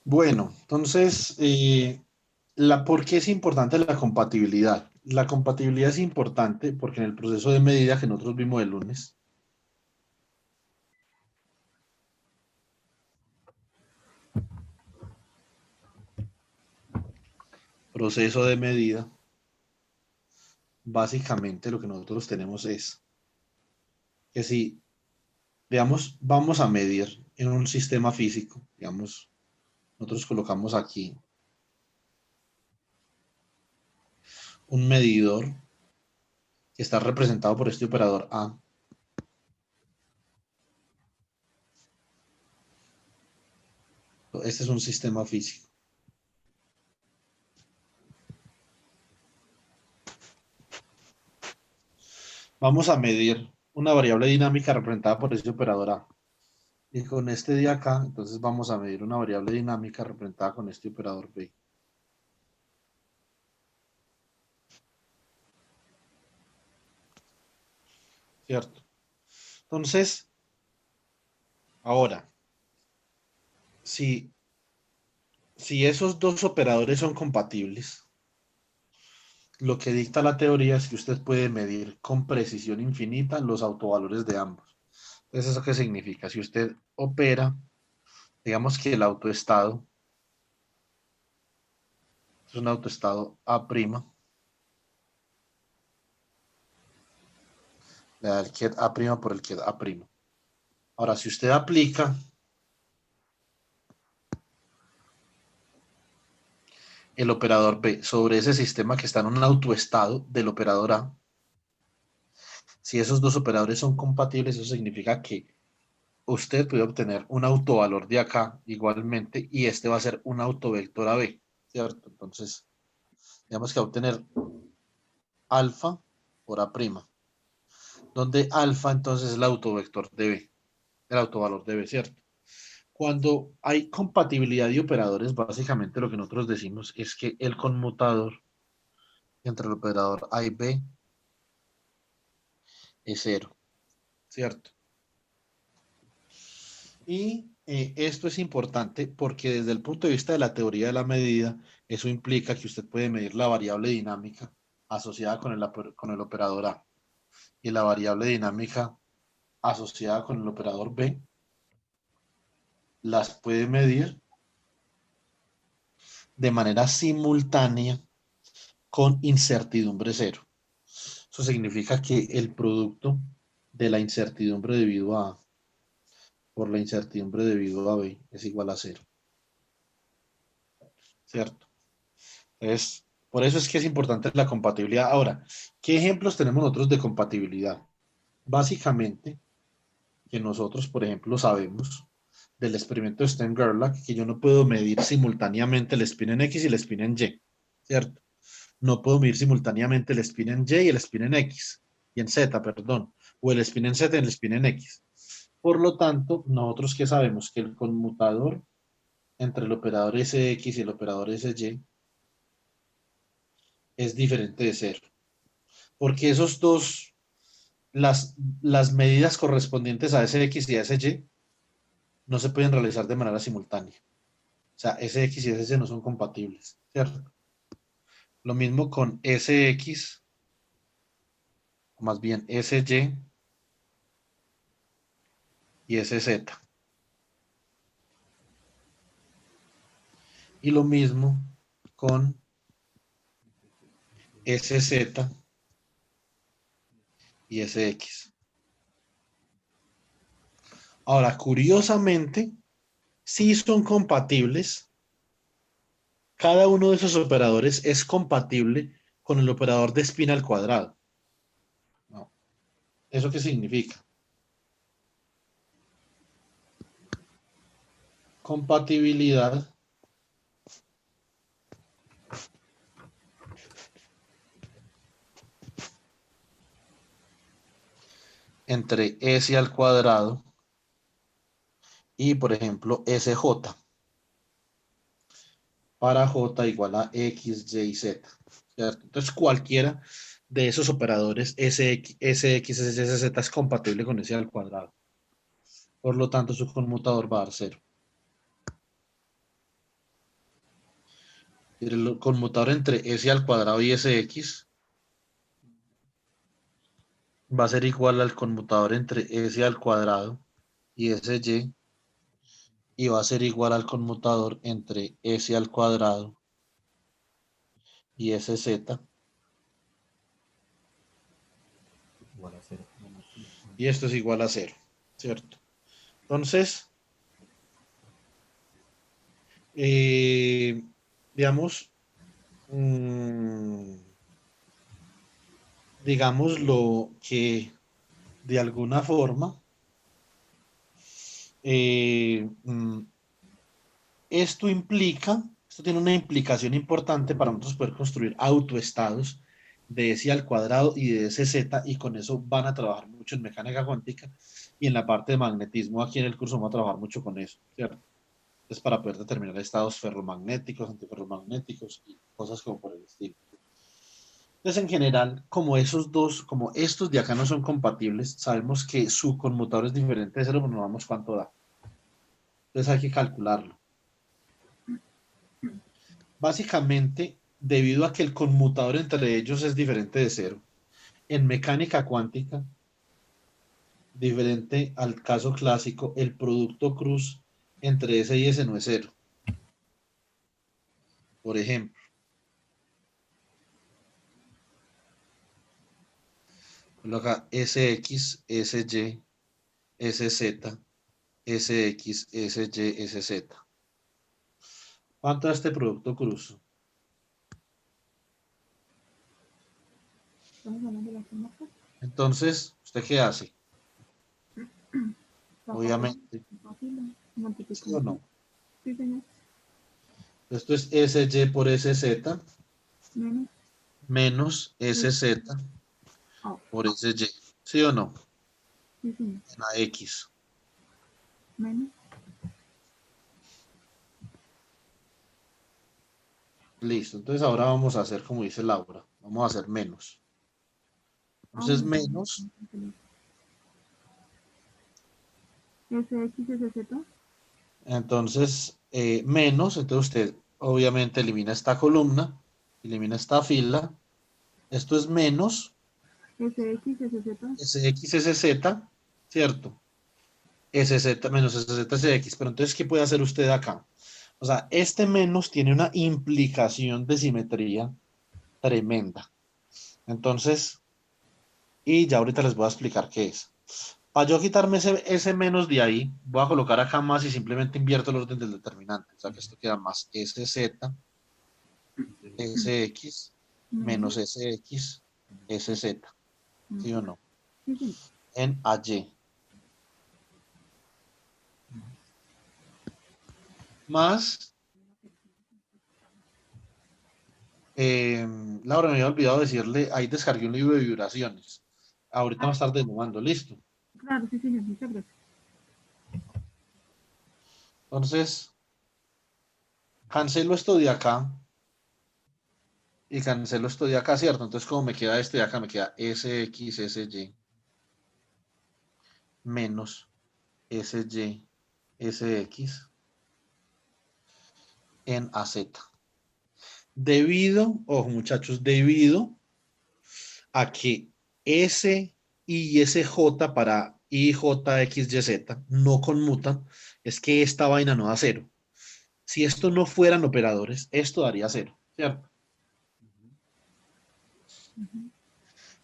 Bueno, entonces, ¿por qué es importante la compatibilidad? La compatibilidad es importante porque en el proceso de medida que nosotros vimos el lunes, proceso de medida, básicamente lo que nosotros tenemos es que si, digamos, vamos a medir en un sistema físico, digamos, nosotros colocamos aquí un medidor que está representado por este operador A. Este es un sistema físico. Vamos a medir una variable dinámica representada por este operador A. Y con este de acá, entonces vamos a medir una variable dinámica representada con este operador B. ¿Cierto? Entonces, ahora, si, si esos dos operadores son compatibles, lo que dicta la teoría es que usted puede medir con precisión infinita los autovalores de ambos. Entonces, ¿eso qué significa? Si usted opera, digamos que el autoestado es un autoestado A', le da el ket A' por el ket A'. Ahora, si usted aplica el operador B sobre ese sistema que está en un autoestado del operador A, si esos dos operadores son compatibles, eso significa que usted puede obtener un autovalor de acá igualmente y este va a ser un autovector a B, ¿cierto? Entonces, digamos que va a obtener alfa por A', donde alfa entonces es el autovector de B, el autovalor de B, ¿cierto? Cuando hay compatibilidad de operadores, básicamente lo que nosotros decimos es que el conmutador entre el operador A y B es cero, ¿cierto? Y esto es importante porque desde el punto de vista de la teoría de la medida, eso implica que usted puede medir la variable dinámica asociada con el operador A y la variable dinámica asociada con el operador B, las puede medir de manera simultánea con incertidumbre cero. Eso significa que el producto de la incertidumbre debido a A por la incertidumbre debido a B es igual a cero, ¿cierto? Por eso es que es importante la compatibilidad. Ahora, ¿qué ejemplos tenemos nosotros de compatibilidad? Básicamente, que nosotros, por ejemplo, sabemos del experimento de Stern-Gerlach que yo no puedo medir simultáneamente el spin en X y el spin en Y, ¿cierto? No puedo medir simultáneamente el spin en Y y el spin en X, y en Z, perdón, o el spin en Z y el spin en X. Por lo tanto, nosotros que sabemos que el conmutador entre el operador SX y el operador SY es diferente de cero. Porque esos dos, las medidas correspondientes a SX y a SY no se pueden realizar de manera simultánea. O sea, SX y SY no son compatibles, ¿cierto? Lo mismo con SX, o más bien SY y SZ. Y lo mismo con SZ y SX. Ahora, curiosamente, sí son compatibles. Cada uno de esos operadores es compatible con el operador de spin al cuadrado. ¿No? ¿Eso qué significa? Compatibilidad entre S al cuadrado y, por ejemplo, SJ para J igual a X, Y, Z. ¿Cierto? Entonces, cualquiera de esos operadores SX, SX, SZ es compatible con S al cuadrado. Por lo tanto, su conmutador va a dar cero. El conmutador entre S al cuadrado y SX va a ser igual al conmutador entre S al cuadrado y SY, y va a ser igual al conmutador entre S al cuadrado y SZ. Igual a 0. Y esto es igual a 0, ¿cierto? Entonces, digamos, mmm, digámoslo que de alguna forma, eh, mm, esto tiene una implicación importante para nosotros poder construir autoestados de S al cuadrado y de SZ, y con eso van a trabajar mucho en mecánica cuántica, y en la parte de magnetismo aquí en el curso vamos a trabajar mucho con eso, ¿cierto? Es para poder determinar estados ferromagnéticos, antiferromagnéticos y cosas como por el estilo. Entonces, en general, como esos dos, como estos de acá no son compatibles, sabemos que su conmutador es diferente de cero, pero no vamos cuánto da. Entonces hay que calcularlo. Básicamente, debido a que el conmutador entre ellos es diferente de cero, en mecánica cuántica, diferente al caso clásico, el producto cruz entre S y S no es cero. Por ejemplo, acá SX, SY, SZ, SX, SY, SZ. ¿Cuánto es este producto cruz? Estamos hablando de la forma que Entonces, ¿usted qué hace? la fácil, Obviamente, fácil, ¿sí o multiplicación. no? Sí, señor. Esto es SY por SZ Menos. menos SZ Oh, por SY. ¿Sí o no? sí, señor. En la X. Menos. Listo. Entonces ahora vamos a hacer como dice Laura. Vamos a hacer menos. Ah, Entonces bueno, menos. SX, SZ. Entonces menos. Entonces usted obviamente elimina esta columna. Elimina esta fila. Esto es menos SX, SZ. SX, SZ. ¿Cierto? SZ menos SZ, SX. Pero entonces, ¿qué puede hacer usted acá? O sea, este menos tiene una implicación de simetría tremenda. Entonces, y ya ahorita les voy a explicar qué es. Para yo quitarme ese menos de ahí, voy a colocar acá más y simplemente invierto el orden del determinante. O sea que esto queda más SZ, SX, menos Menos. SX, SZ. ¿Sí o no? Sí, señor. En AY. Más, Laura, me había olvidado decirle, ahí descargué un libro de vibraciones. Ahorita más tarde lo mando, listo. Claro, sí, señor. Muchas gracias. Entonces, cancelo esto de acá y cancelo esto de acá, ¿cierto? Entonces, como me queda este de acá, me queda SX, SY menos SY, SX en AZ. Debido, ojo muchachos, debido a que S y SJ para IJXYZ no conmutan, es que esta vaina no da cero. Si esto no fueran operadores, esto daría cero, ¿cierto?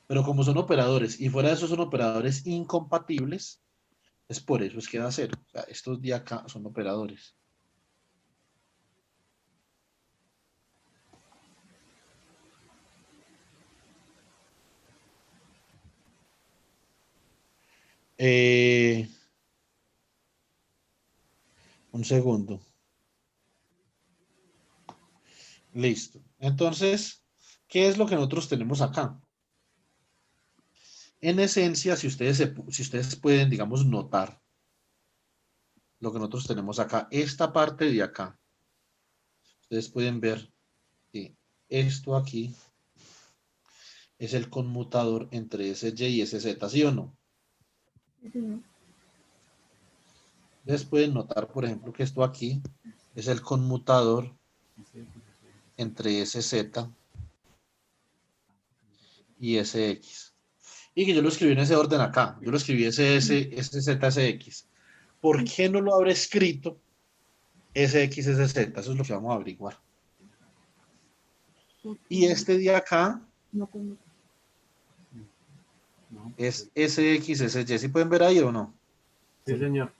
Pero como son operadores y fuera de eso son operadores incompatibles, es por eso es que da cero. O sea, estos de acá son operadores. Eh, un segundo. Listo. Entonces, ¿qué es lo que nosotros tenemos acá? En esencia, si ustedes pueden, digamos, notar lo que nosotros tenemos acá, esta parte de acá, ustedes pueden ver que esto aquí es el conmutador entre SY y SZ, ¿sí o no? Sí, señor. Ustedes pueden notar, por ejemplo, que esto aquí es el conmutador entre SZ y SX. Y que yo lo escribí en ese orden acá. Yo lo escribí SS, SZ, SX. ¿Por qué no lo habré escrito SX, SZ? Eso es lo que vamos a averiguar. Y este de acá No conmigo. No. es SX, SY. ¿Sí pueden ver ahí o no? Sí, señor.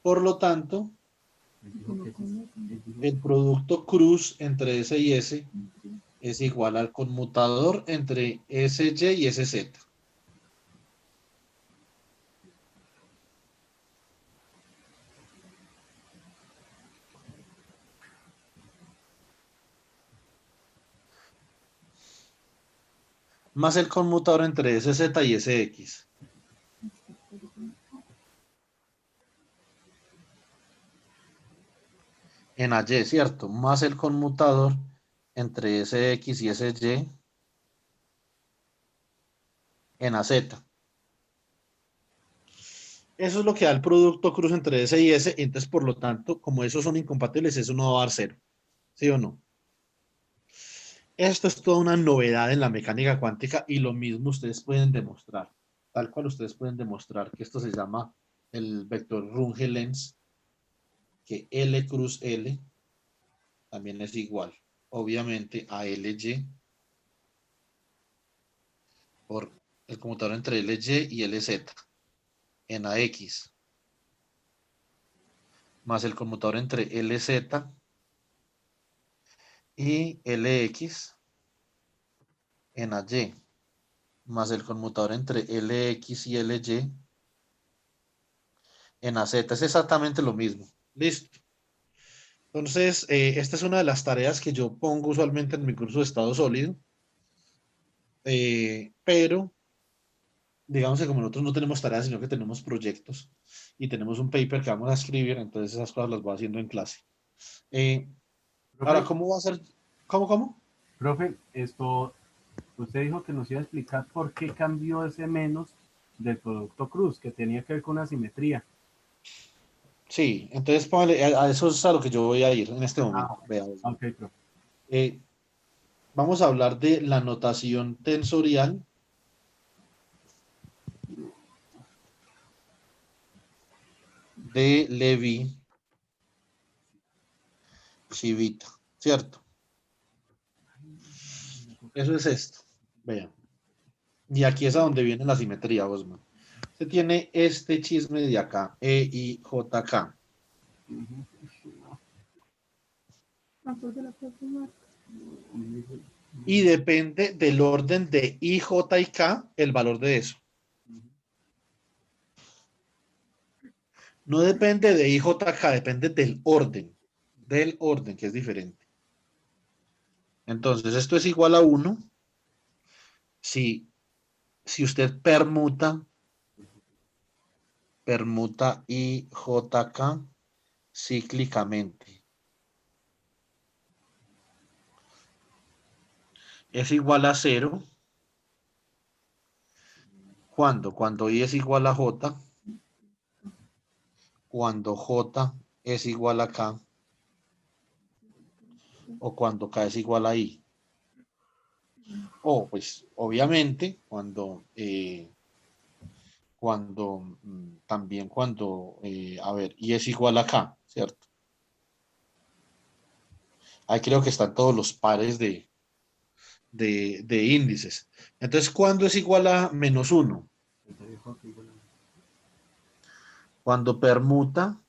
Por lo tanto, Él dijo que sí. Él dijo el producto cruz entre S y S es igual al conmutador entre SY y SZ. Más el conmutador entre SZ y SX. En AY, ¿cierto? Más el conmutador entre SX y SY en AZ. Eso es lo que da el producto cruz entre S y S. Entonces, por lo tanto, como esos son incompatibles, eso no va a dar cero. ¿Sí o no? Esto es toda una novedad en la mecánica cuántica y lo mismo ustedes pueden demostrar. Tal cual ustedes pueden demostrar que esto se llama el vector Runge-Lenz, que L cruz L también es igual, obviamente, a LY por el conmutador entre LY y LZ en AX, más el conmutador entre LZ y LX en AY, más el conmutador entre LX y LY en AZ. Es exactamente lo mismo. Listo. Entonces, esta es una de las tareas que yo pongo usualmente en mi curso de estado sólido, pero digamos que como nosotros no tenemos tareas, sino que tenemos proyectos y tenemos un paper que vamos a escribir, entonces esas cosas las voy haciendo en clase. Ahora, profe, ¿cómo va a ser? ¿Cómo? profe, esto, usted dijo que nos iba a explicar por qué cambió ese menos del producto cruz, que tenía que ver con una simetría. Sí, entonces póngale, a eso es a lo que yo voy a ir en este Ah, momento. Vea, ok, profe. eh, vamos a hablar de la notación tensorial de Levi-Civita, ¿cierto? Eso es esto. Vean. Y aquí es a donde viene la simetría, Osman. Se tiene este chisme de acá, EIJK. Antes de la próxima. Y depende del orden de I, J y K, el valor de eso. No depende de I, J, K, depende del orden, que es diferente. Entonces, esto es igual a 1 si usted permuta I, J, K cíclicamente. Es igual a 0. ¿Cuándo? Cuando I es igual a J, cuando J es igual a K o cuando K es igual a I. O, pues, obviamente, también cuando, a ver, I es igual a K, ¿cierto? Ahí creo que están todos los pares de índices. Entonces, ¿cuándo es igual a menos 1? Cuando permuta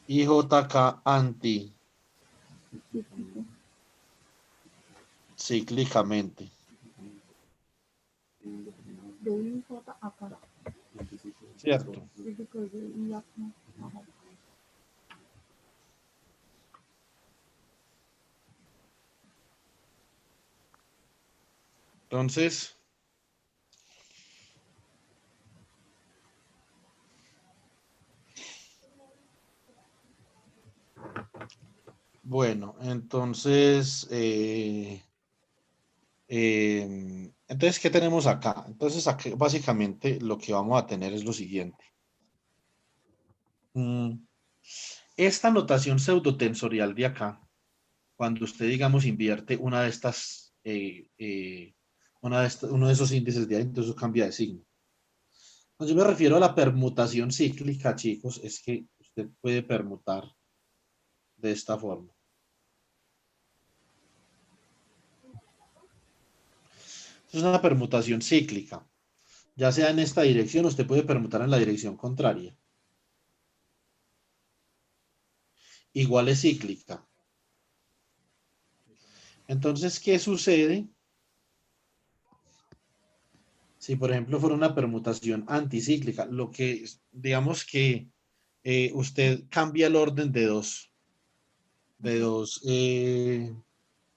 IJK anticíclicamente. De I, J, a K. ¿Cierto? Dice que es de I, a K. Ajá. Entonces, bueno, entonces, ¿qué tenemos acá? Entonces, aquí básicamente lo que vamos a tener es lo siguiente. esta notación pseudotensorial de acá, cuando usted, digamos, invierte una de estas, uno de esos índices de ahí, entonces cambia de signo. Cuando yo me refiero a la permutación cíclica, chicos, es que usted puede permutar de esta forma. Es una permutación cíclica. Ya sea en esta dirección, usted puede permutar en la dirección contraria. Igual es cíclica. Entonces, ¿qué sucede si, por ejemplo, fuera una permutación anticíclica? Lo que, digamos que usted cambia el orden de dos, de dos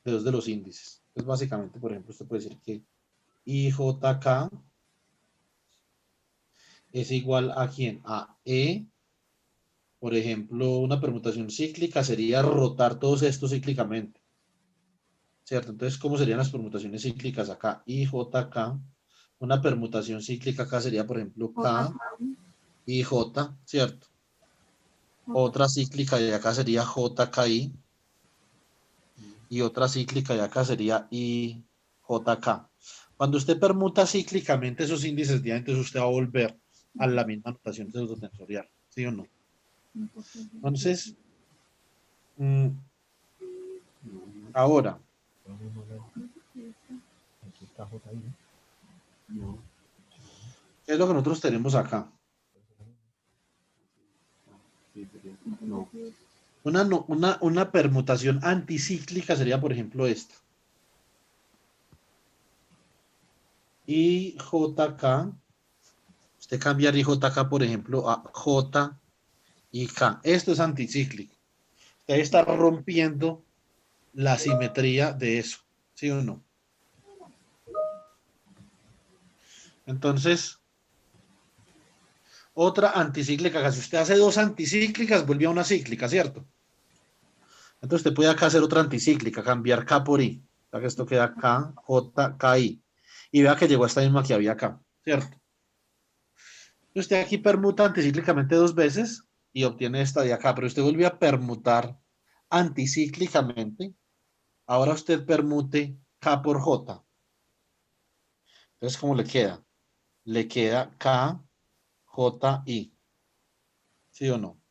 de los índices. Pues básicamente, por ejemplo, usted puede decir que IJK es igual a quién? A E. Por ejemplo, una permutación cíclica sería rotar todos estos cíclicamente. ¿Cierto? Entonces, ¿cómo serían las permutaciones cíclicas acá? IJK. Una permutación cíclica acá sería, por ejemplo, K y J, ¿cierto? Otra cíclica de acá sería JKI. Y otra cíclica de acá sería IJK. Cuando usted permuta cíclicamente esos índices de ahí, entonces usted va a volver a la misma notación pseudotensorial, ¿sí o no? Entonces, ahora, Aquí está J ahí, ¿no? ¿qué es lo que nosotros tenemos acá? Sí, sería. No. Una permutación anticíclica sería, por ejemplo, esta. IJK, usted cambiaría IJK, por ejemplo, a J y K. Esto es anticíclico. Usted está rompiendo la simetría de eso, ¿sí o no? Entonces, otra anticíclica, si usted hace dos anticíclicas, vuelve a una cíclica, ¿cierto? Entonces usted puede acá hacer otra anticíclica, cambiar K por I. O sea que esto queda K, J, K, I. Y vea que llegó a esta misma que había acá, ¿cierto? Usted aquí permuta anticíclicamente dos veces y obtiene esta de acá, pero usted vuelve a permutar anticíclicamente. Ahora usted permute K por J. Entonces, ¿cómo le queda? Le queda K, J, I. ¿Sí o no?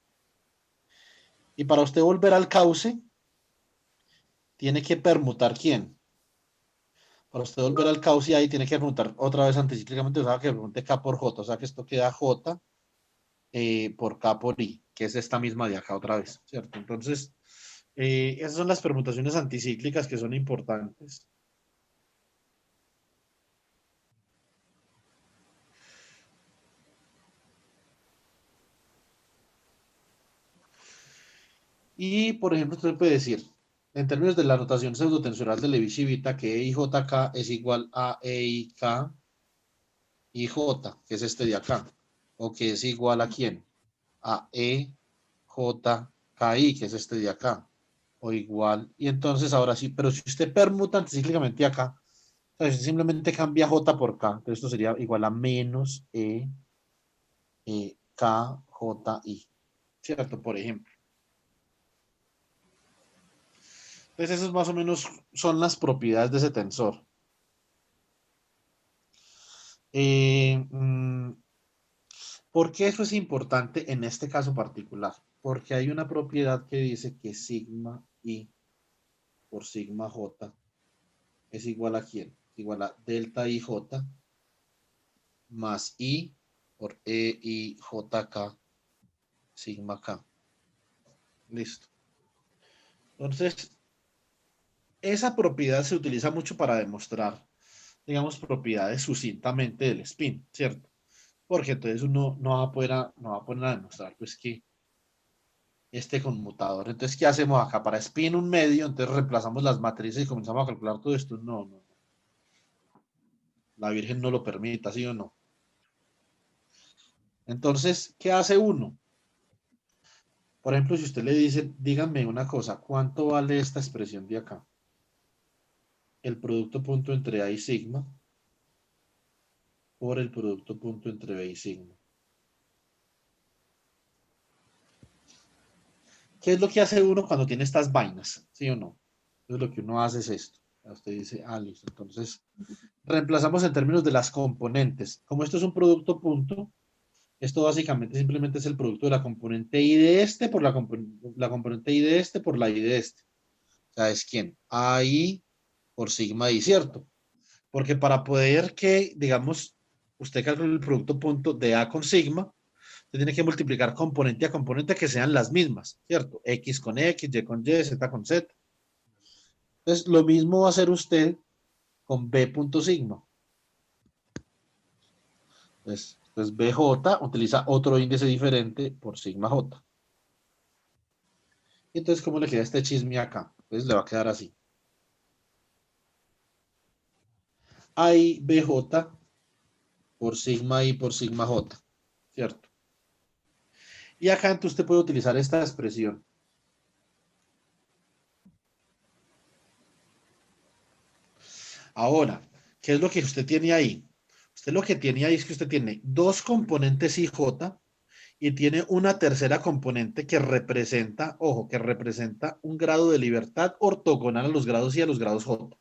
Y para usted volver al cauce, tiene que permutar ¿quién? Para usted volver al cauce ahí tiene que permutar otra vez anticíclicamente, o sea, que permute K por J, o sea que esto queda J por K por I, que es esta misma de acá otra vez, ¿cierto? Entonces, esas son las permutaciones anticíclicas que son importantes. Y, por ejemplo, usted puede decir, en términos de la notación pseudotensorial de Levi-Civita, que EIJK es igual a EIK IJ, que es este de acá, o que es igual a quién? A EJKI, que es este de acá, o igual, y entonces ahora sí, pero si usted permuta anticíclicamente acá, o sea, simplemente cambia J por K, entonces esto sería igual a menos KJI, ¿cierto? Por ejemplo. Entonces, esas más o menos son las propiedades de ese tensor. Eh, mm, ¿Por qué eso es importante en este caso particular? Porque hay una propiedad que dice que sigma I por sigma J es igual a quién? Igual a delta IJ más I por EIJK sigma K. Listo. Entonces, esa propiedad se utiliza mucho para demostrar, digamos, propiedades sucintamente del spin, ¿cierto? Porque entonces uno no va a poner a demostrar, pues, que este conmutador. Entonces, ¿qué hacemos acá? Para spin un medio, entonces reemplazamos las matrices y comenzamos a calcular todo esto. No, no. La Virgen no lo permita, ¿sí o no? Entonces, ¿qué hace uno? Por ejemplo, si usted le dice, díganme una cosa, ¿cuánto vale esta expresión de acá? El producto punto entre A y sigma por el producto punto entre B y sigma. ¿Qué es lo que hace uno cuando tiene estas vainas? ¿Sí o no? Entonces lo que uno hace es esto. Usted dice, listo. Entonces, reemplazamos en términos de las componentes. Como esto es un producto punto, esto básicamente simplemente es el producto de la componente I de este por la componente I de este por la I de este. O sea, es quién? AI por sigma I, ¿cierto? Porque para poder que, digamos, usted calcule el producto punto de A con sigma, usted tiene que multiplicar componente a componente que sean las mismas, ¿cierto? X con X, Y con Y, Z con Z. Entonces, lo mismo va a hacer usted con B punto sigma. Entonces, BJ utiliza otro índice diferente por sigma J. Y entonces, ¿cómo le queda este chisme acá? Entonces, le va a quedar así. I BJ por sigma I por sigma J, ¿cierto? Y acá entonces usted puede utilizar esta expresión. Ahora, ¿qué es lo que usted tiene ahí? Usted lo que tiene ahí es que usted tiene dos componentes IJ y tiene una tercera componente que representa, ojo, que representa un grado de libertad ortogonal a los grados y a los grados J.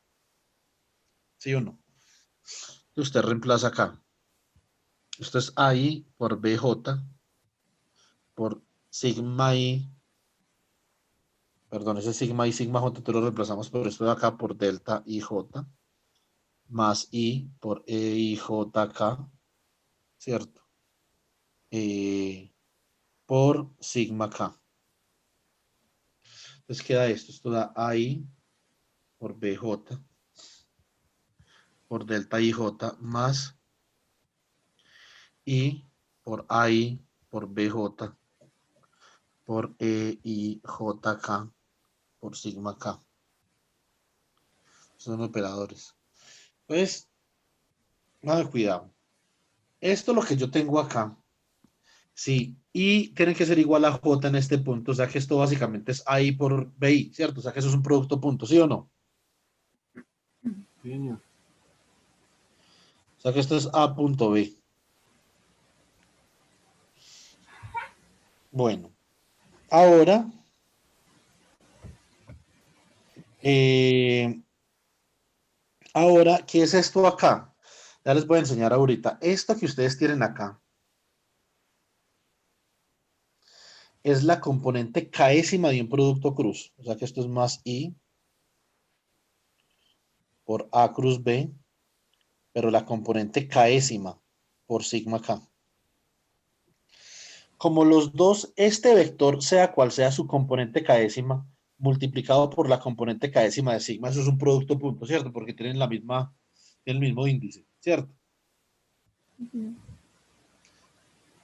¿Sí o no? Usted reemplaza acá. Esto es AI por BJ por sigma I. Perdón, ese sigma I, sigma J, te lo reemplazamos por esto de acá por delta IJ más I por EIJK, ¿cierto? Por sigma K. Entonces queda esto da AI por BJ por delta IJ más I por AI por BJ por EIJK por sigma K. Son operadores. Entonces, cuidado. Esto lo que yo tengo acá, sí, y tiene que ser igual a J en este punto, o sea que esto básicamente es AI por BI, ¿cierto? O sea que eso es un producto punto, ¿sí o no? Sí, señor. O sea que esto es A punto B. Bueno, ahora, eh, ¿qué es esto acá? Ya les voy a enseñar ahorita. Esto que ustedes tienen acá es la componente késima de un producto cruz. O sea que esto es más I por A cruz B, pero la componente késima por sigma K. Como los dos, este vector, sea cual sea su componente késima, multiplicado por la componente késima de sigma, eso es un producto punto, ¿cierto? Porque tienen el mismo índice, ¿cierto? Sí.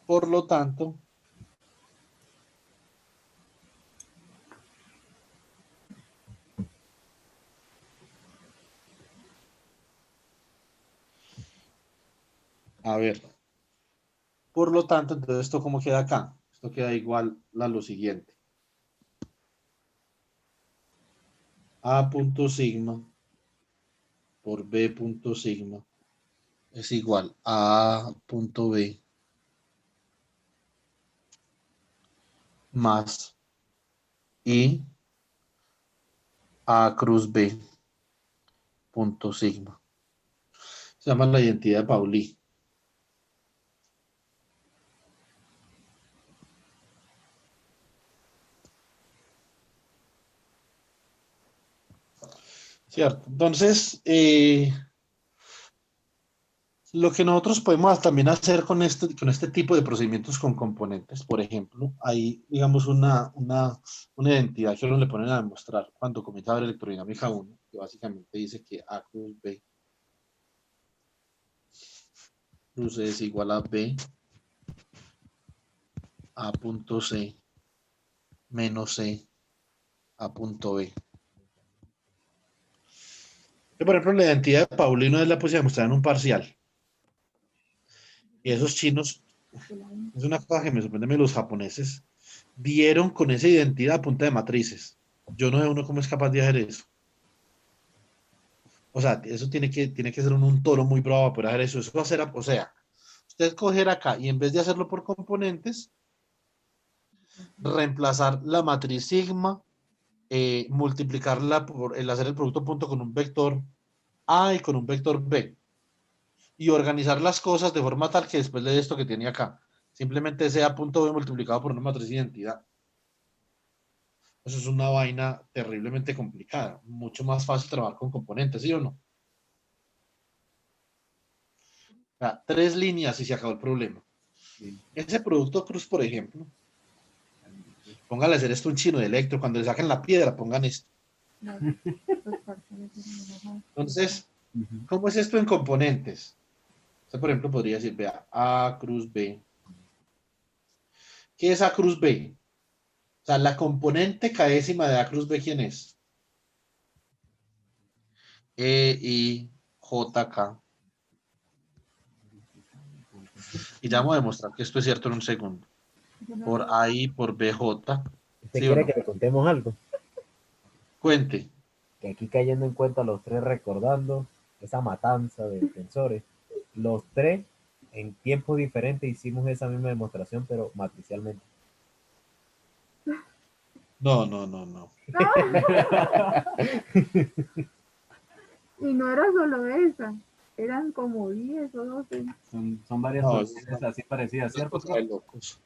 Por lo tanto, a ver, por lo tanto, entonces, ¿esto cómo queda acá? Esto queda igual a lo siguiente. A punto sigma por B punto sigma es igual a punto B más I A cruz B punto sigma. Se llama la identidad de Pauli. ¿Cierto? Entonces, lo que nosotros podemos también hacer con este tipo de procedimientos con componentes, por ejemplo, hay, digamos, una identidad que uno le ponen a demostrar cuando comienza a ver electrodinámica 1, que básicamente dice que A cruz B cruz E es igual a B A punto C menos C A punto B. Que, por ejemplo, la identidad de Paulino es la posibilidad de demostrar en un parcial. Y esos chinos, es una cosa que me sorprende, los japoneses dieron con esa identidad a punta de matrices. Yo no sé uno cómo es capaz de hacer eso. O sea, eso tiene que ser un toro muy bravo para poder hacer eso. Eso va a ser, o sea, usted coger acá y en vez de hacerlo por componentes, reemplazar la matriz sigma, multiplicarla por el hacer el producto punto con un vector A y con un vector B. Y organizar las cosas de forma tal que después le dé esto que tiene acá. Simplemente sea punto B multiplicado por una matriz de identidad. Eso es una vaina terriblemente complicada. Mucho más fácil trabajar con componentes, ¿sí o no? O sea, 3 líneas y se acabó el problema. Sí. Ese producto cruz, por ejemplo, póngale a hacer esto a un chino de electro. Cuando le saquen la piedra, pongan esto. Los parciales eran enojados. Entonces, Ujú. ¿cómo es esto en componentes? Usted, por ejemplo, podría decir, vea, A cruz B. ¿Qué es A cruz B? O sea, la componente caésima de A cruz B, ¿quién es? E, I, J, K. Y ya vamos a demostrar que esto es cierto en un segundo. Yo no Por lo- A, I, por B, J. ¿Usted ¿Sí o quiere no? que le contemos algo? Cuente. Que aquí cayendo en cuenta los tres recordando esa matanza de tensores, los tres en tiempos diferentes hicimos esa misma demostración, pero matricialmente. No, no, no, no. Y no era solo esa, eran como 10 o 12. Son varias No, eso soluciones así parecidas, es ¿cierto, cosa profe? de locos.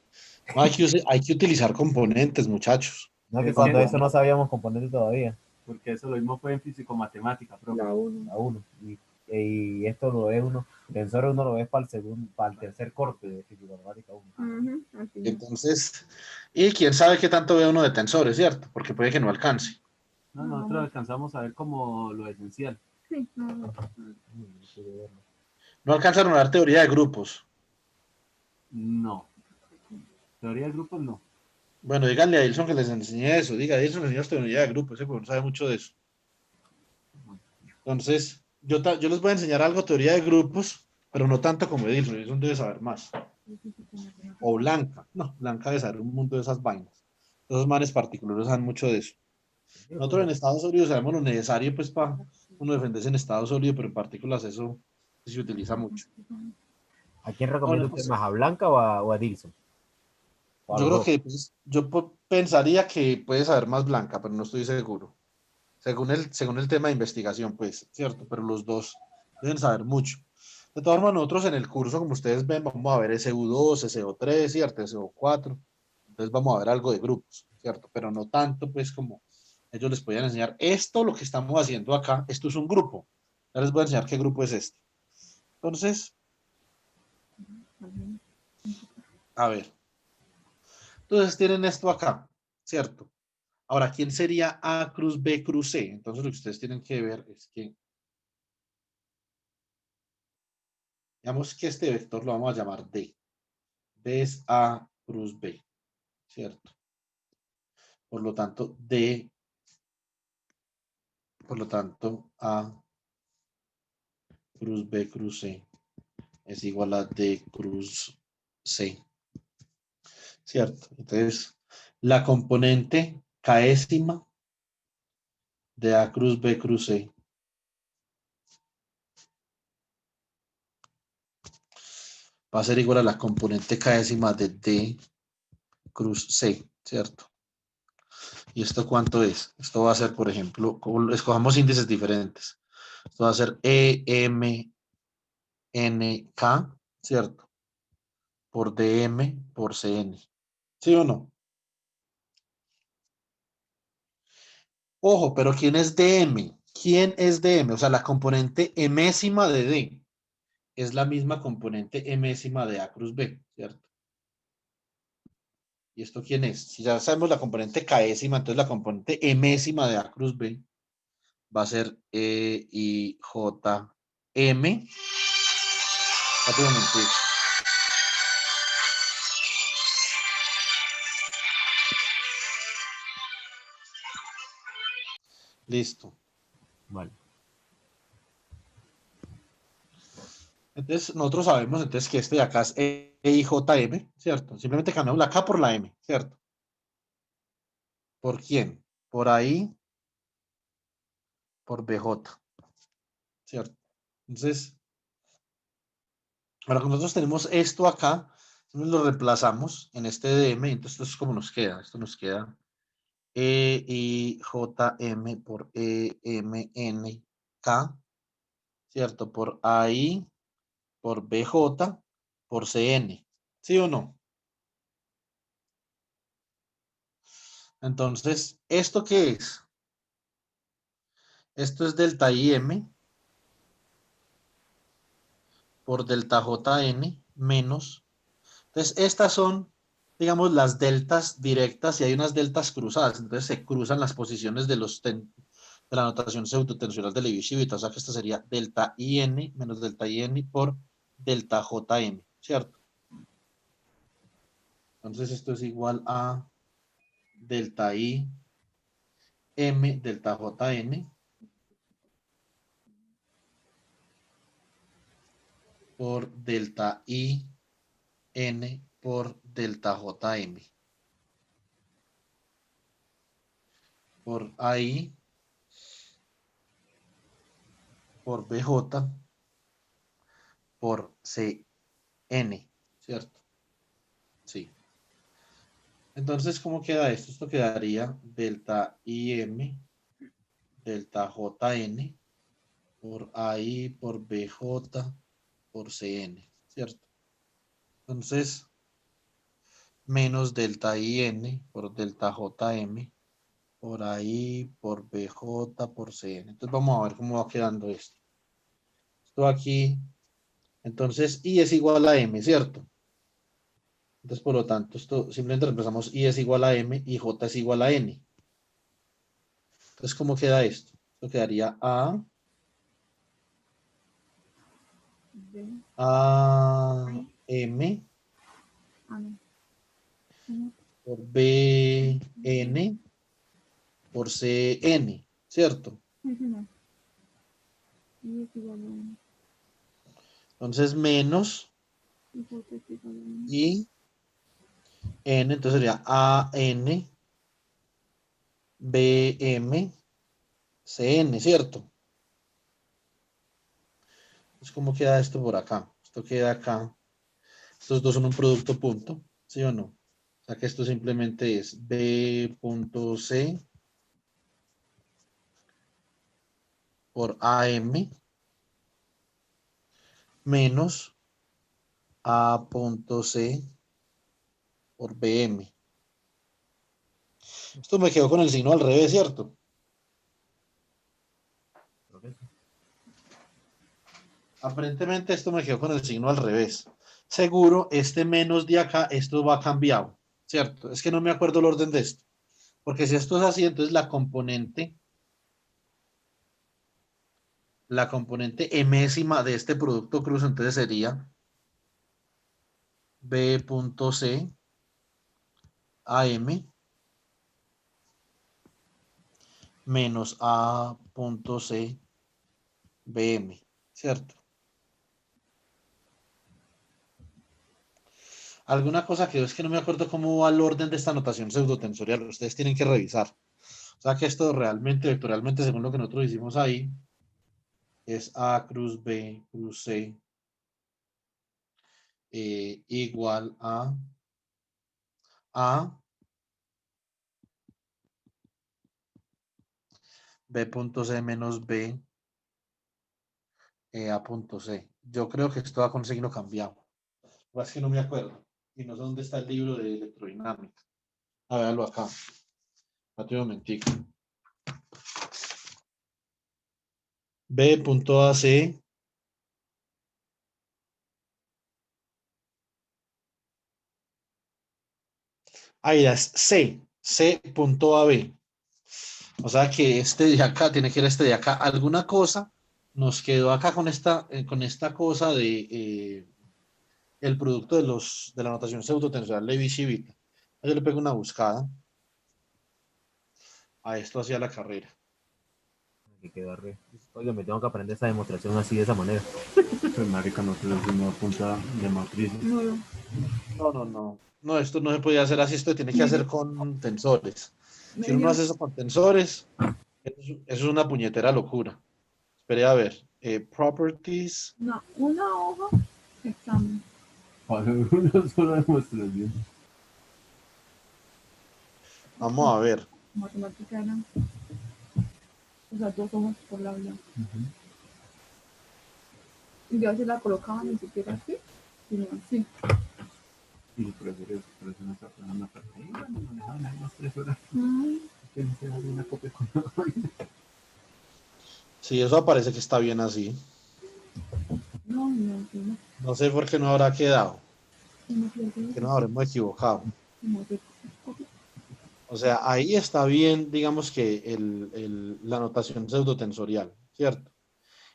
No, hay que utilizar componentes, muchachos. No, que Es cuando que- eso no sabíamos componentes todavía, Porque eso lo mismo fue en físico-matemática, profe. La 1. a uno. Y esto lo ve uno, tensor uno lo ve para el segundo, para el tercer corte de física matemática 1. Así es. Entonces, y quién sabe qué tanto ve uno de tensores, ¿cierto? Porque puede que no alcance. No, nosotros alcanzamos a ver como lo esencial. Sí, no. No alcanzaron a dar teoría de grupos. No. Teoría de grupos no. Bueno, díganle a Edilson que les enseñe eso. Diga, Edilson enseñó teoría de grupos, ese no sabe mucho de eso. Entonces, yo les voy a enseñar algo, teoría de grupos, pero no tanto como Edilson. Edilson debe saber más. O Blanca. No, Blanca debe saber un mundo de esas vainas. Esos manes particulares saben mucho de eso. Nosotros en estado sólido sabemos lo necesario pues para uno defenderse en estado sólido, pero en partículas eso se utiliza mucho. ¿A quién Ahora, recomienda usted pues, más, a Blanca o a Dilson? O a yo los creo dos. que pues, pensaría que puede saber más Blanca, pero no estoy seguro. Según el tema de investigación, pues, cierto, pero los dos deben saber mucho. De todas formas, nosotros en el curso, como ustedes ven, vamos a ver SU2, SO3, ¿cierto? SO4. Entonces vamos a ver algo de grupos, ¿cierto? Pero no tanto, pues, como ellos les podían enseñar. Esto, lo que estamos haciendo acá, esto es un grupo. Ya les voy a enseñar qué grupo es este. Entonces, a ver. Entonces tienen esto acá, ¿cierto? Ahora, ¿quién sería A cruz B cruz C? Entonces lo que ustedes tienen que ver es que, digamos que este vector lo vamos a llamar D. D es A cruz B, ¿cierto? Por lo tanto, A cruz B cruz C es igual a D cruz C, ¿cierto? Entonces, la componente késima de A cruz B cruz C va a ser igual a la componente késima de D cruz C, ¿cierto? ¿Y esto cuánto es? Esto va a ser, por ejemplo, escojamos índices diferentes. Esto va a ser EMNK, ¿cierto? Por DM por CN. ¿Sí o no? Ojo, pero ¿quién es DM? ¿Quién es DM? O sea, la componente emésima de D es la misma componente emésima de A cruz B, ¿cierto? ¿Y esto quién es? Si ya sabemos la componente késima, entonces la componente emésima de A cruz B va a ser EIJM. Espérate un momentito. Listo. Vale. Entonces, nosotros sabemos entonces que este de acá es EIJM, ¿cierto? Simplemente cambiamos la K por la M, ¿cierto? ¿Por quién? Por ahí, por BJ, ¿cierto? Entonces, ahora que nosotros tenemos esto acá, Lo reemplazamos en este DM, entonces esto es como nos queda. Esto nos queda EIJM por EMNK, ¿cierto? Por AI, por BJ, por CN. ¿Sí o no? Entonces, ¿esto qué es? Esto es delta IM por delta JN menos. Entonces, estas son, digamos, las deltas directas y hay unas deltas cruzadas. Entonces, se cruzan las posiciones de la notación pseudotensional de Levi-Civita. O sea que esta sería delta IN menos delta IN por delta JM, ¿cierto? Entonces, esto es igual a delta I M delta JN por delta I N por delta JM por AI por BJ por CN, ¿cierto? Sí. Entonces, ¿cómo queda esto? Esto quedaría delta IM delta JN por AI por BJ por CN, ¿cierto? Entonces, menos delta IN por delta JM por ahí, por BJ, por CN. Entonces vamos a ver cómo va quedando esto. Esto aquí, entonces I es igual a M, ¿cierto? Entonces, por lo tanto, esto simplemente reemplazamos I es igual a M y J es igual a N. Entonces, ¿cómo queda esto? Esto quedaría B, M A, no. Uno, por BN por CN, ¿cierto? ese no. Y es igual a 1. Entonces, menos Y J es igual a 1. I N, entonces sería AN BM CN, ¿cierto? Entonces, ¿cómo queda esto por acá? Esto queda acá. Estos dos son un producto punto, ¿sí o no? O sea que esto simplemente es B.C por AM menos A.C por BM. Esto me quedó con el signo al revés, ¿cierto? Creo que sí. Aparentemente esto me quedó con el signo al revés. Seguro, este menos de acá, esto va cambiado, ¿cierto? Es que no me acuerdo el orden de esto. Porque si esto es así, entonces la componente emésima de este producto cruz, entonces sería B.C AM menos A.C BM, ¿cierto? Alguna cosa que es que no me acuerdo cómo va el orden de esta notación pseudotensorial, ustedes tienen que revisar. O sea que esto realmente, vectorialmente, según lo que nosotros hicimos ahí, es A cruz B cruz C igual a B.C menos B A.C. Yo creo que esto va con signo cambiado. Lo que pasa es que no me acuerdo. Y no sé dónde está el libro de electrodinámica. A verlo acá. Espérate un momentico. B.AC ahí es C.AB. O sea que este de acá tiene que ir este de acá. Alguna cosa nos quedó acá con esta cosa de el producto de la notación pseudotensorial Levi-Civita. Yo le pego una buscada a esto hacia la carrera. Aquí quedó arriba. Oye, me tengo que aprender esa demostración así de esa manera. Pues marica, no te lo una punta de matriz. No, no. No, no, no. No, esto no se puede hacer así, esto tiene que hacer con tensores. Si uno no Medio, hace eso con tensores, eso es una puñetera locura. Esperé a ver. Properties. no, una hoja, examen. Para una sola demostración. Vamos a ver. Matemática eran, o sea, 2 hojas por la vida. Y yo así la colocaba ni siquiera así, sino así. Y los profesores no se acuerdan la parte. Y bueno, manejaban ahí las 3 horas. Mm, Que no se hace una copia con la vaina. Sí, eso parece que está bien así. no, no, no, No sé por qué no habrá quedado, no, no, que nos habremos equivocado. no, O sea, ahí está bien, digamos que la notación pseudotensorial, ¿cierto?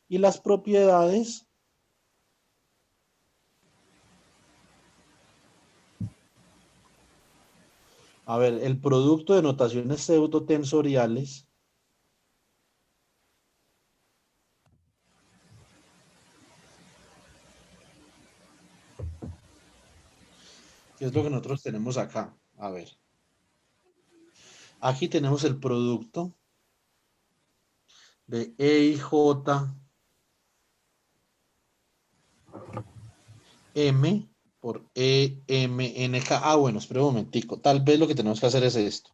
Y las propiedades, a ver, el producto de notaciones pseudotensoriales, ¿qué es lo que nosotros tenemos acá? A ver, aquí tenemos el producto de E y J M por E, M, N, K. Ah, bueno, espera un momentico. Tal vez lo que tenemos que hacer es esto.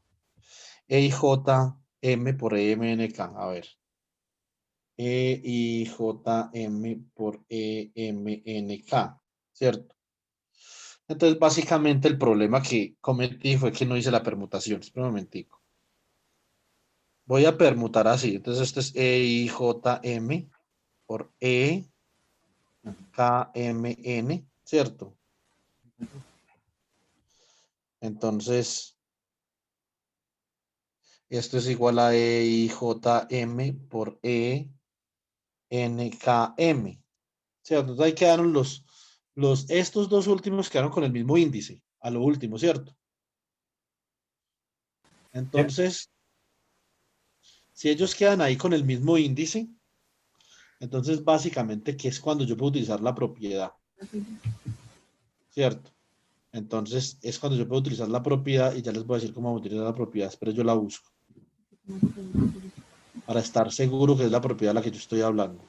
E y J M por E, M, N, K. A ver. E, I, J, M por E, M, N, K. ¿Cierto? Entonces, básicamente, el problema que cometí fue que no hice la permutación. Espera un momentico. Voy a permutar así. Entonces, esto es E, I, J, M por E, K, M, N. ¿Cierto? Entonces, esto es igual a E, I, J, M por E, N, K, M. ¿Cierto? Entonces ahí quedaron estos dos últimos quedaron con el mismo índice, a lo último, ¿cierto? Entonces, si ellos quedan ahí con el mismo índice, entonces básicamente, ¿qué es cuando yo puedo utilizar la propiedad? ¿Cierto? Entonces, es cuando yo puedo utilizar la propiedad y ya les voy a decir cómo utilizar la propiedad, pero yo la busco para estar seguro que es la propiedad de la que yo estoy hablando.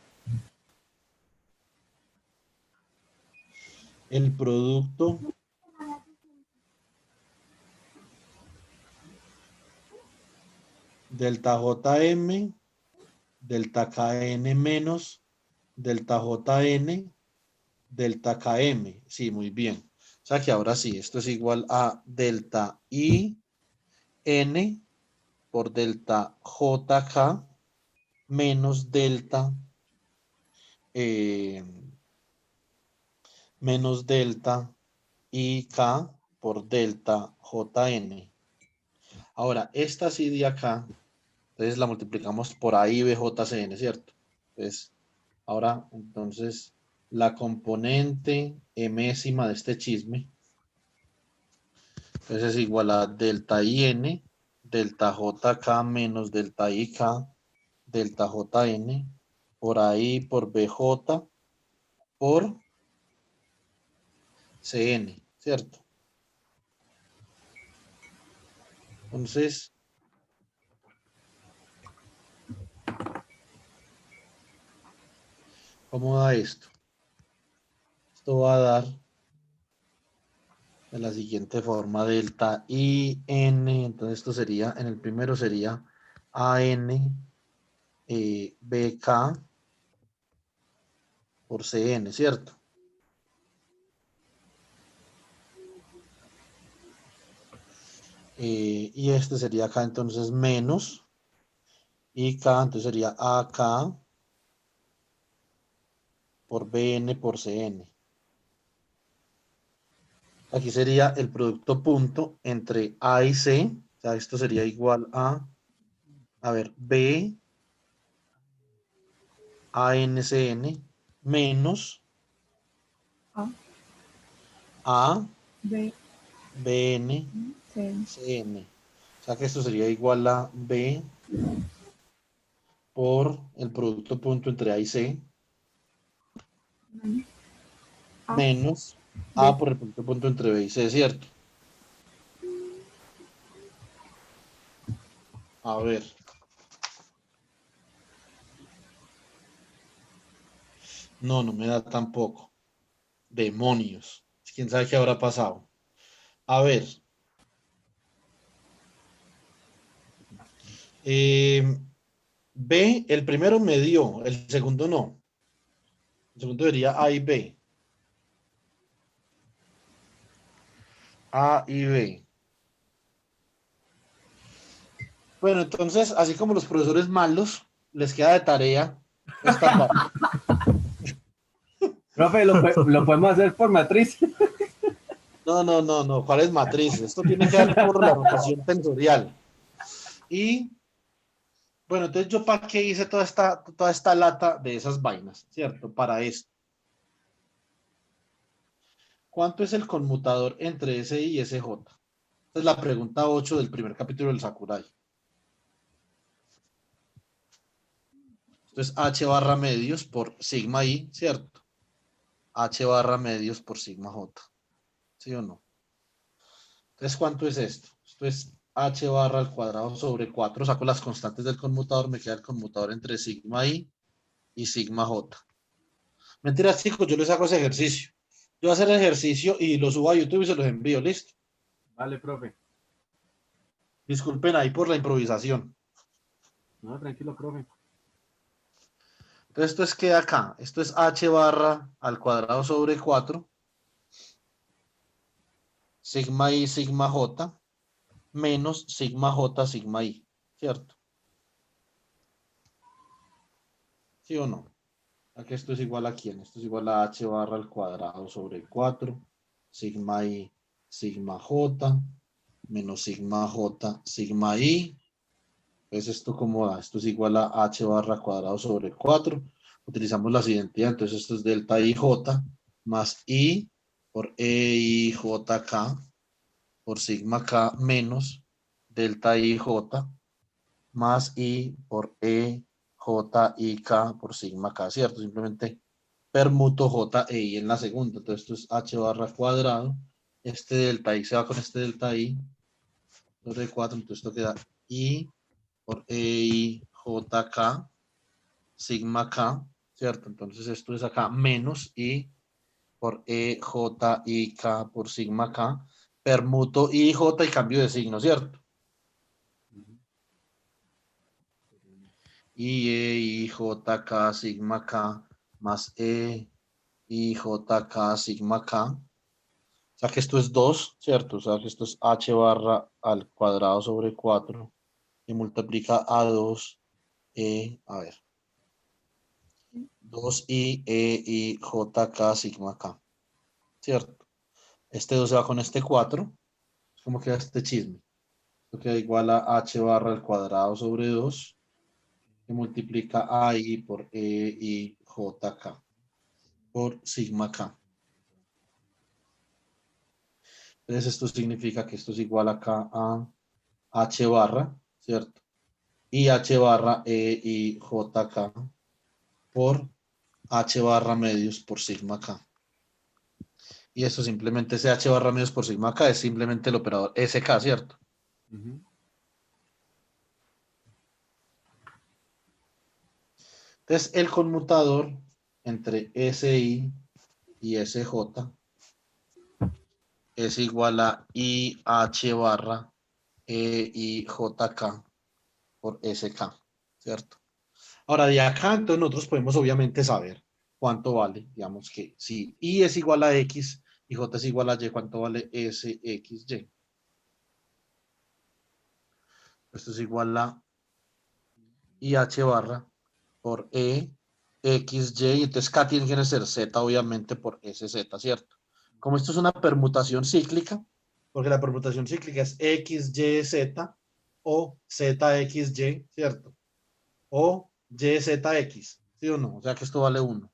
El producto delta JM, delta KN menos, delta JN, delta KM. Sí, muy bien. O sea que ahora sí, esto es igual a delta IN por delta JK menos eh, delta IK por delta JN. Ahora, esta sí de acá, entonces la multiplicamos por ahí BJCN, ¿cierto? Entonces, ahora, entonces, la componente mésima de este chisme, entonces es igual a delta IN, delta JK menos delta IK, delta JN, por ahí por BJ, por CN, ¿cierto? Entonces, ¿cómo da esto? Esto va a dar de la siguiente forma, delta IN, entonces esto sería, en el primero sería AN BK por CN, ¿cierto? Y este sería acá entonces menos IK, entonces sería AK por BN por CN. Aquí sería el producto punto entre A y C, o sea, esto sería igual a ver, B, ANCN menos A, A, B, BN, C, CN. O sea que esto sería igual a B por el producto punto entre A y C A, menos B. A por el producto punto entre B y C, ¿cierto? A ver. No, no me da tampoco. Demonios. Es quién sabe qué habrá pasado. A ver. B, el primero me dio, el segundo no. El segundo sería A y B. A y B. Bueno, entonces, así como los profesores malos, les queda de tarea esta parte. Profe, lo podemos hacer por matriz. No. ¿Cuál es matriz? Esto tiene que dar por la notación tensorial. Y, bueno, entonces yo para qué hice toda esta lata de esas vainas, ¿cierto? Para esto. ¿Cuánto es el conmutador entre SI y SJ? Esta es la pregunta 8 del primer capítulo del Sakurai. Esto es H barra medios por sigma I, ¿cierto? H barra medios por sigma J. ¿Sí o no? Entonces, ¿cuánto es esto? Esto es H barra al cuadrado sobre 4. Saco las constantes del conmutador, me queda el conmutador entre sigma I y sigma J. Mentiras, chicos, yo les hago ese ejercicio. Yo voy a hacer el ejercicio y lo subo a YouTube y se los envío, ¿listo? Vale, profe. Disculpen ahí por la improvisación. No, tranquilo, profe. Entonces, esto es que acá. Esto es H barra al cuadrado sobre 4. Sigma I, sigma J, menos sigma J, sigma I, ¿cierto? ¿Sí o no? Aquí esto es igual a quién? Esto es igual a H barra al cuadrado sobre 4, sigma I, sigma J, menos sigma J, sigma I. Entonces, ¿esto cómo da? Esto es igual a H barra al cuadrado sobre 4. Utilizamos las identidades, entonces esto es delta IJ más I por EIJK por sigma K menos delta IJ más I por EJIK por sigma K, ¿cierto? Simplemente permuto J e I en la segunda. Entonces esto es H barra cuadrado. Este delta I se va con este delta I sobre 4. Entonces esto queda I por EIJK sigma K, ¿cierto? Entonces esto es acá menos I por EJIK por sigma K. Permuto I y J y cambio de signo, ¿cierto? I, E, I, J, K, sigma K, más E, I, J, K, sigma K. O sea que esto es 2, ¿cierto? O sea que esto es H barra al cuadrado sobre 4 y multiplica a 2, a ver, 2I, E, I, J, K, sigma K, ¿cierto? Este 2 se va con este 4. ¿Cómo queda este chisme? Esto queda igual a H barra al cuadrado sobre 2 que multiplica a I por E, I, J, K por sigma K. Entonces esto significa que esto es igual acá a H barra, ¿cierto? Y H barra E y J K por H barra medios por sigma K. Y esto simplemente ese H barra medios por sigma K es simplemente el operador SK, ¿cierto? Entonces el conmutador entre SI y SJ es igual a IH barra EIJK por SK, ¿cierto? Ahora, de acá, entonces nosotros podemos obviamente saber cuánto vale, digamos que si I es igual a X y J es igual a Y, ¿cuánto vale SXY? Esto es igual a IH barra por EXY, entonces K tiene que ser Z, obviamente, por SZ, ¿cierto? Como esto es una permutación cíclica, porque la permutación cíclica es XYZ o ZXY, ¿cierto? O YZX, ¿sí o no? O sea que esto vale 1.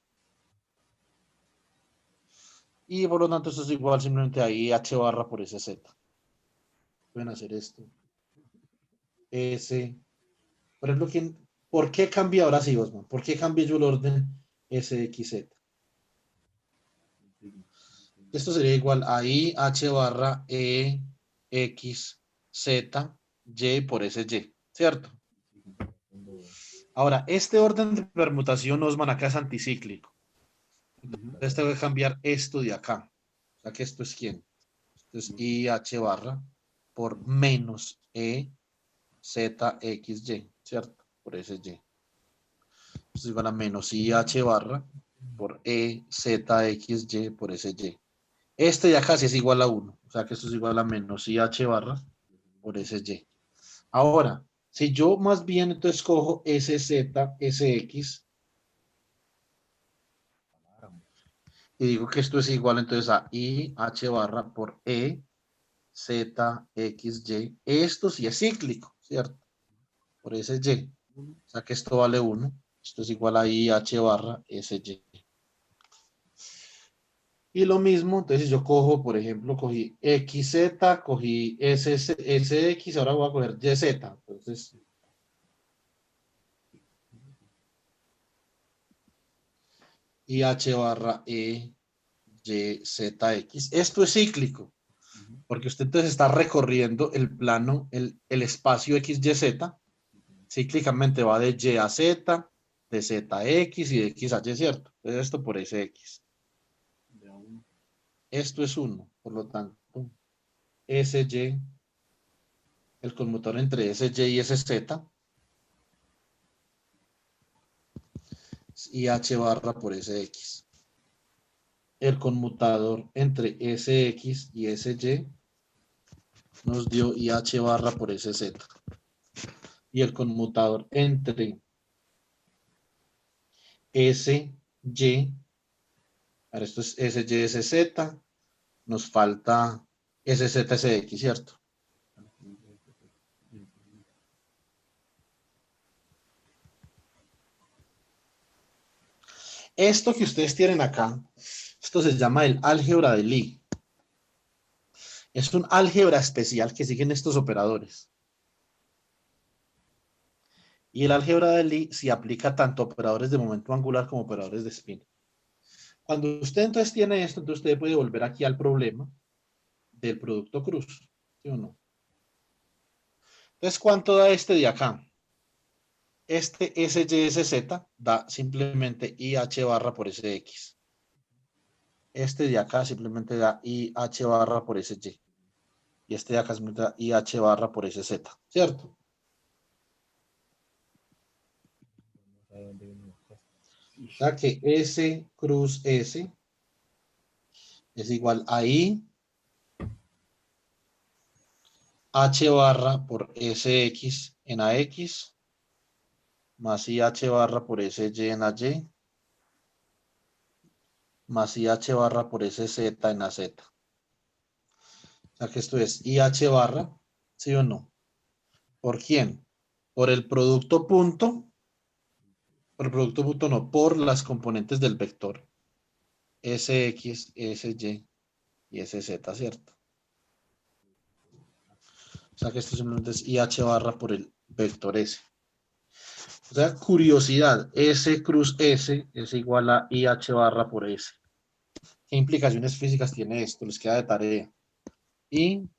Y por lo tanto esto es igual simplemente ahí H barra por SZ. Pueden hacer esto. S. Por ejemplo, ¿por qué cambia ahora sí, Osman? ¿Por qué cambia yo el orden SXZ? Esto sería igual a I H barra E X Z Y por SY, ¿cierto? Ahora, este orden de permutación, Osman, acá es anticíclico. Entonces tengo que cambiar esto de acá. O sea que esto es ¿quién? Esto es IH barra por menos E ZXY, ¿cierto? Por ese Y. Esto es igual a menos IH barra por E ZXY por ese Y. Este ya casi es igual a 1. O sea que esto es igual a menos IH barra por ese Y. Ahora, si yo más bien entonces cojo SZ, SX y digo que esto es igual entonces a IH barra por E ZXY. Esto sí es cíclico, ¿cierto? Por ese Y. O sea que esto vale 1. Esto es igual a IH barra SY. Y lo mismo, entonces yo cojo, por ejemplo, cogí XZ, cogí SX, ahora voy a coger YZ. Entonces, IH barra YZX. Esto es cíclico, porque usted entonces está recorriendo el plano, el espacio XYZ, cíclicamente va de Y a Z, de Z a X y de X a Y, ¿cierto? Entonces esto por ese X. De uno. Esto es 1, por lo tanto, SY, el conmutador entre SY y SZ, IH barra por SX. El conmutador entre SX y SY nos dio IH barra por SZ. Y el conmutador entre SY, ahora esto es SY, SZ, nos falta SZ, SX, ¿cierto? Esto que ustedes tienen acá, esto se llama el álgebra de Lie. Es un álgebra especial que siguen estos operadores. Y el álgebra de Lie se aplica tanto a operadores de momento angular como operadores de spin. Cuando usted entonces tiene esto, entonces usted puede volver aquí al problema del producto cruz, ¿sí o no? Entonces, ¿cuánto da este de acá? Este SYSZ da simplemente IH barra por SX. Este de acá simplemente da IH barra por SY. Y este de acá simplemente da IH barra por SZ, ¿cierto? O sea que S cruz S es igual a I H barra por SX en AX más IH barra por SY en AY más IH barra por SZ en AZ. O sea que esto es IH barra, ¿sí o no? ¿Por quién? Por el producto punto, por el producto punto no, por las componentes del vector SX, SY y SZ, ¿cierto? O sea que esto simplemente es IH barra por el vector S. O sea, curiosidad, S cruz S es igual a IH barra por S. ¿Qué implicaciones físicas tiene esto? Les queda de tarea. Y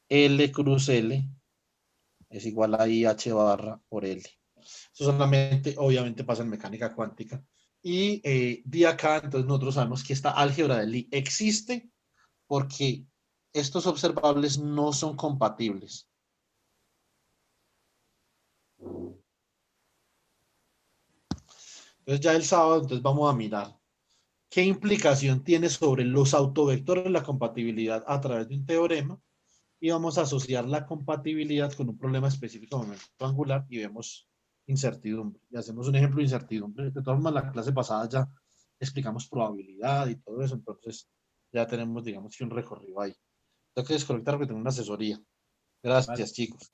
L cruz L es igual a IH barra por L. Eso solamente, obviamente, pasa en mecánica cuántica. Y de acá, entonces, nosotros sabemos que esta álgebra de Lie existe porque estos observables no son compatibles. Entonces, ya el sábado, entonces vamos a mirar qué implicación tiene sobre los autovectores la compatibilidad a través de un teorema y vamos a asociar la compatibilidad con un problema específico de momento angular y vemos incertidumbre. Y hacemos un ejemplo de incertidumbre. De todas formas, la clase pasada ya explicamos probabilidad y todo eso, entonces ya tenemos, digamos, que un recorrido ahí. Tengo que desconectar porque tengo una asesoría. Vale. Gracias, chicos.